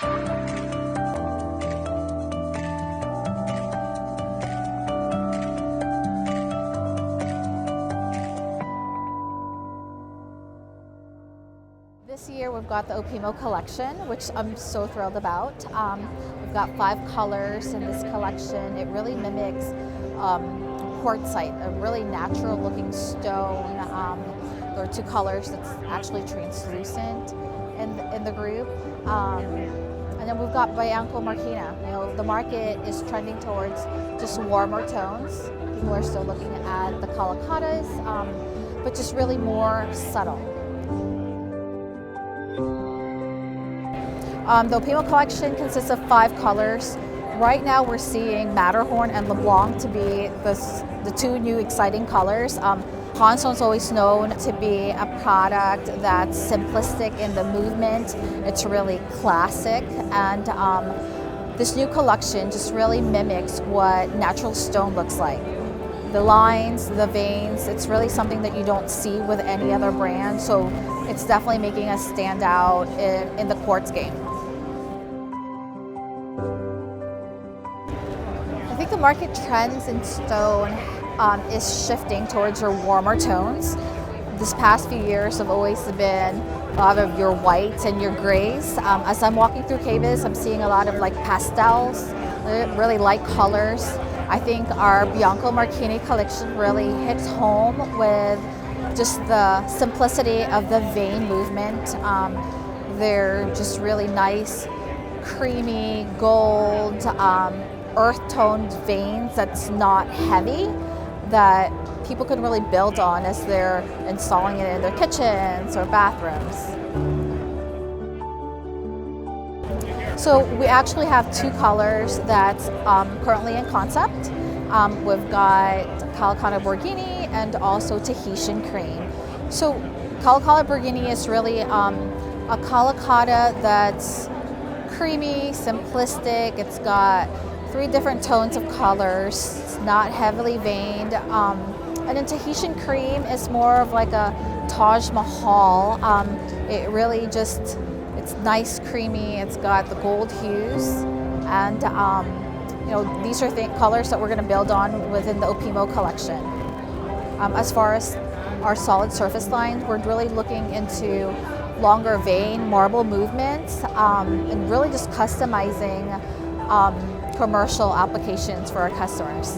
This year we've got the Opimo collection, which I'm so thrilled about. We've got 5 colors in this collection. It really mimics quartzite, a really natural looking stone. There are 2 colors that's actually translucent in the group. And then we've got Bianco Marquina. You know, the market is trending towards just warmer tones. People are still looking at the calacatas, but just really more subtle. The Opimo collection consists of 5 colors. Right now we're seeing Matterhorn and LeBlanc to be the 2 new exciting colors. HanStone's always known to be a product that's simplistic in the movement. It's really classic, and this new collection just really mimics what natural stone looks like. The lines, the veins, it's really something that you don't see with any other brand, so it's definitely making us stand out in the quartz game. I think the market trends in stone is shifting towards your warmer tones. This past few years have always been a lot of your whites and your grays. As I'm walking through KBIS, I'm seeing a lot of like pastels, really light colors. I think our Bianco Marquini collection really hits home with just the simplicity of the vein movement. They're just really nice, creamy, gold, earth-toned veins that's not heavy, that people can really build on as they're installing it in their kitchens or bathrooms. So we actually have 2 colors that's currently in concept. We've got Calacatta Borghini and also Tahitian Cream. So Calacatta Borghini is really a Calacatta that's creamy, simplistic. It's got 3 different tones of colors. It's not heavily veined. And then Tahitian Cream is more of like a Taj Mahal. It really just, it's nice, creamy. It's got the gold hues, and you know, these are colors that we're going to build on within the Opimo collection. As far as our solid surface lines, we're really looking into longer vein marble movements, and really just customizing commercial applications for our customers.